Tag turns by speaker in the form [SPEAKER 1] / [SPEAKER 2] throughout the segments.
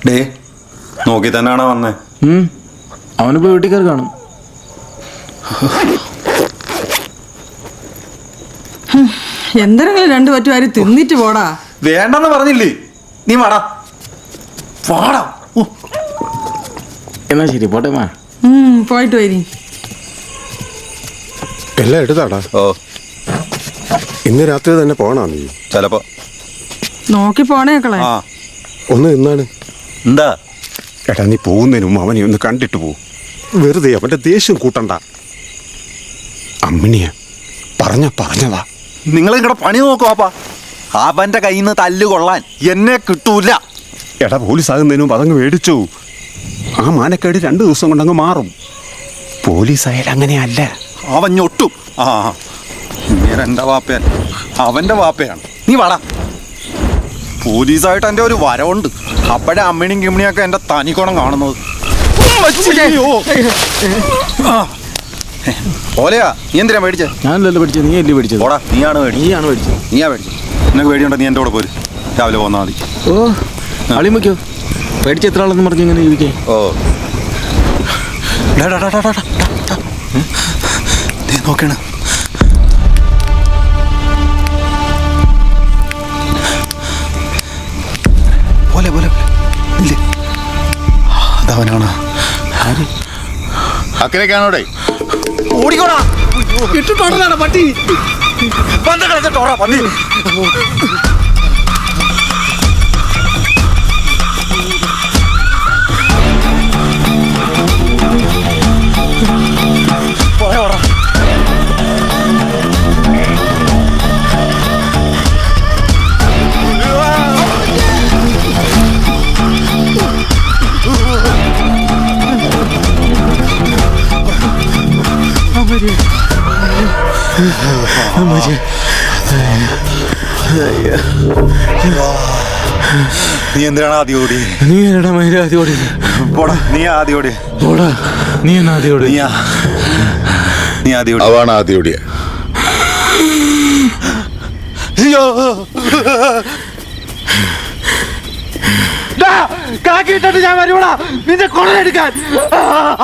[SPEAKER 1] Day നോക്കി തന്നെയാണോ വന്നേ?
[SPEAKER 2] അവനിപ്പോ വീട്ടിൽ കയറി കാണും.
[SPEAKER 3] എന്തെങ്കിലും രണ്ടു പറ്റുമാര് തിന്നിട്ട് പോടാ.
[SPEAKER 1] വേണ്ടെന്ന് പറഞ്ഞില്ലേ? നീ വാടാ വാടാ.
[SPEAKER 2] എന്നാ ശരി പോട്ടെ മാ.
[SPEAKER 3] പോയിട്ട് വരി.
[SPEAKER 4] എല്ലാം എടുത്താടാ.
[SPEAKER 1] ഓ
[SPEAKER 4] ഇന്ന് രാത്രി തന്നെ പോണോ നീ?
[SPEAKER 1] ചിലപ്പോ.
[SPEAKER 3] നോക്കി പോണേക്കളെ.
[SPEAKER 4] ഒന്ന് നിന്നാണ്.
[SPEAKER 1] എന്താ
[SPEAKER 4] എടാ നീ പോകുന്നതിനും അവനെ ഒന്ന് കണ്ടിട്ട് പോ. വെറുതെ അവന്റെ ദേഷ്യം കൂട്ടണ്ട. അമ്മിണിയ പറഞ്ഞതാ.
[SPEAKER 1] നിങ്ങൾ നിങ്ങളുടെ പണി നോക്കുവാപ്പാ. അവന്റെ കയ്യിൽ നിന്ന് തല്ല് കൊള്ളാൻ എന്നെ കിട്ടൂല.
[SPEAKER 4] എടാ പോലീസ് ആകുന്നതിന് മുമ്പ് അതങ്ങ് മേടിച്ചു. ആ മാനക്കേട് 2 ദിവസം കൊണ്ടങ്ങ് മാറും. പോലീസായാലും അങ്ങനെയല്ല.
[SPEAKER 1] അവൻ ഞൊട്ടും. എന്റെ വാപ്പയാണ്, അവന്റെ വാപ്പയാണ്. നീ വാടാ. പോലീസായിട്ട് എൻ്റെ ഒരു വരവുണ്ട്. അപ്പോഴേ അമ്മിണിയും കിമ്മിണിയൊക്കെ എൻ്റെ തനിക്കോണം കാണുന്നത്. ഓലയാ നീ എന്തിനാ മേടിച്ചേ?
[SPEAKER 2] ഞാനല്ലല്ലോ പഠിച്ചത്, നീ അല്ലേ പഠിച്ചത്.
[SPEAKER 1] ഓടാ നീയാണ് മേടിച്ചത്. നീയാ മേടിച്ചത്. നിനക്ക് പേടിയുണ്ടോ? നീ എൻ്റെ കൂടെ പോര്. രാവിലെ പോന്നാൽ മതി.
[SPEAKER 2] ഓ അളിയും വയ്ക്കോ. പേടിച്ച എത്ര ആളെന്ന് പറഞ്ഞ് ഇങ്ങനെ ജീവിക്കേ.
[SPEAKER 1] ഓ നീ നോക്കണ. പോലെ പോലെ ഇല്ലേ? അതവനാണ്.
[SPEAKER 5] അക്കരക്കാണോടെ?
[SPEAKER 1] ഓടിക്കോടാ. ഇട്ടിട്ടോടാ പട്ടി. പന്ത കളിച്ചിട്ടോടാ പന്നി. പോയോടാ. നീ എന്തിനാണ് ആദ്യം ഓടി?
[SPEAKER 2] നീ എന്നടാ മയില് ആദ്യം ഓടി.
[SPEAKER 1] പോടാ നീ ആദ്യം ഓടി.
[SPEAKER 2] പോടാ നീ എന്നാ ആദ്യം ഓടി.
[SPEAKER 1] നീ ആദ്യം ഓടി.
[SPEAKER 5] അവാണ് ആദ്യം ഓടിയ.
[SPEAKER 1] കാക്കിട്ടിട്ട് ഞാൻ വരുവാ നിന്റെ കൊള്ളയെടുക്കാൻ.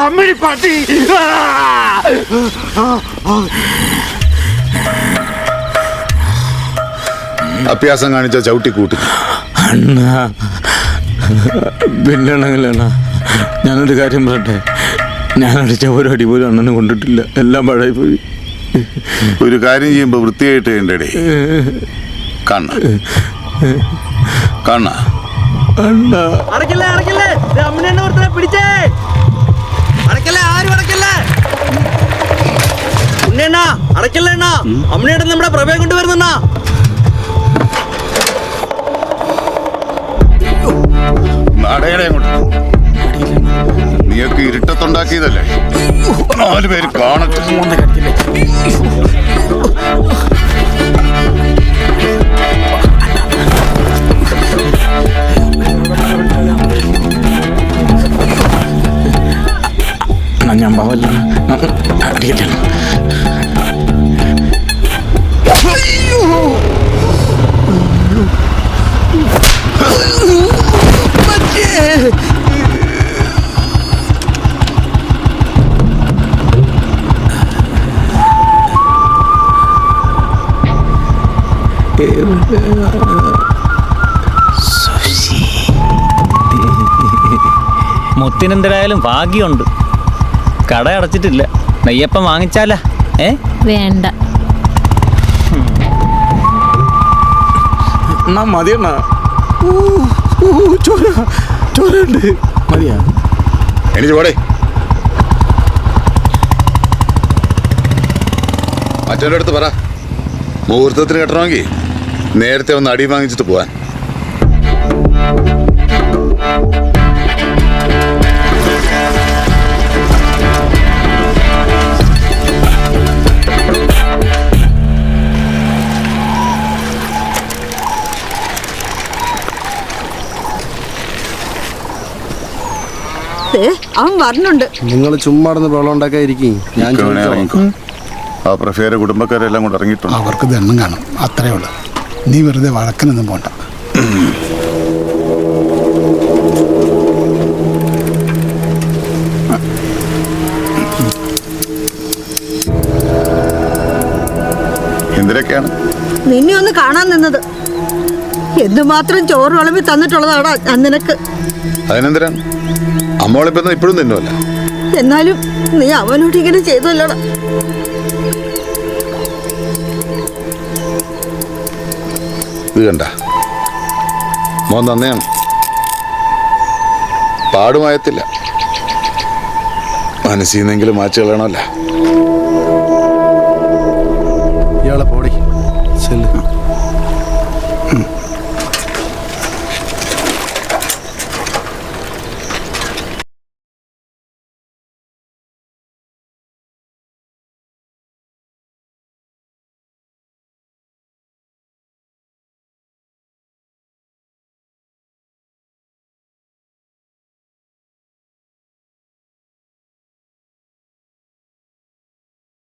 [SPEAKER 1] അമ്മിണി പട്ടി.
[SPEAKER 5] അഭ്യാസം കാണിച്ച ചവിട്ടി കൂട്ടി.
[SPEAKER 2] അണ്ണാ പിന്നാണെങ്കിലണ്ണ ഞാനൊരു കാര്യം പറയട്ടെ. ഞാനടിച്ച ഒരു അടി പോലും അണ്ണന് കൊണ്ടിട്ടില്ല. എല്ലാം പാഴായി പോയി.
[SPEAKER 5] ഒരു കാര്യം ചെയ്യുമ്പോ വൃത്തിയായിട്ട് ചെയ്യണ്ടേ. കണ്ണ കണ്ണ
[SPEAKER 2] അണ്ണാ
[SPEAKER 6] അടക്കല്ലേ അമ്മനെ ഒരുത്തനെ പിടിച്ചേ. അടക്കല്ലേ, ആരും അടക്കല്ലേ. ഉണ്ണേണ്ണ അടക്കല്ലേ അണ്ണ. അമ്മയുടെ നമ്മുടെ പ്രഭയം കൊണ്ടുവരുന്ന.
[SPEAKER 5] നടയണേ കൊണ്ട് നീയൊക്കെ ഇരുട്ടത്തുണ്ടാക്കിയതല്ലേ. 4 പേര് കാണട്ടെ.
[SPEAKER 2] ഞാൻ പോവല്ല. അടിക്കട്ടെ.
[SPEAKER 7] മുത്തിനെന്തായാലും ഭാഗ്യമുണ്ട്. കട അടച്ചിട്ടില്ല. നെയ്യപ്പം വാങ്ങിച്ചാലാ?
[SPEAKER 8] വേണ്ട.
[SPEAKER 2] മതിയണ്ണ. ചോരണ്ട്. മതിയാ.
[SPEAKER 5] എനിക്ക് പോടേ. മറ്റവരുടെ അടുത്ത് പറ. മുഹൂർത്തത്തിന് കെട്ടണമെങ്കിൽ നേരത്തെ ഒന്ന് അടി വാങ്ങിച്ചിട്ട് പോവാൻ.
[SPEAKER 3] അവൻ പറഞ്ഞുണ്ട്.
[SPEAKER 9] നിങ്ങൾ ചുമ്മാ വെള്ളം ഉണ്ടാക്കാതിരിക്കും. ഞാൻ
[SPEAKER 5] ആ പ്രഫേരെ കുടുംബക്കാരെല്ലാം കൂടെ ഇറങ്ങിയിട്ടുണ്ട്.
[SPEAKER 10] അവർക്ക് ദണ്ണം കാണും, അത്രേ ഉള്ളൂ. നീ വെറുതെ വഴക്കനൊന്നും പോണ്ട.
[SPEAKER 3] നിന്നെ ഒന്ന് കാണാൻ നിന്നത്. എന്തുമാത്രം ചോറ് വിളമ്പി തന്നിട്ടുള്ളതാടാ ഞാൻ നിനക്ക്.
[SPEAKER 5] അതിനെന്തിനാണ് അമ്മോളിപ്പം ഇപ്പോഴും തിന്നുമല്ല.
[SPEAKER 3] എന്നാലും നീ അവനോട് ഇങ്ങനെ ചെയ്തല്ലോടാ.
[SPEAKER 5] ഇത് കണ്ട മോൻ നന്നെയാണ്. പാടുമായത്തില്ല, മനസ്സിൽ നിന്നെങ്കിലും മാച്ചു കളയണമല്ല.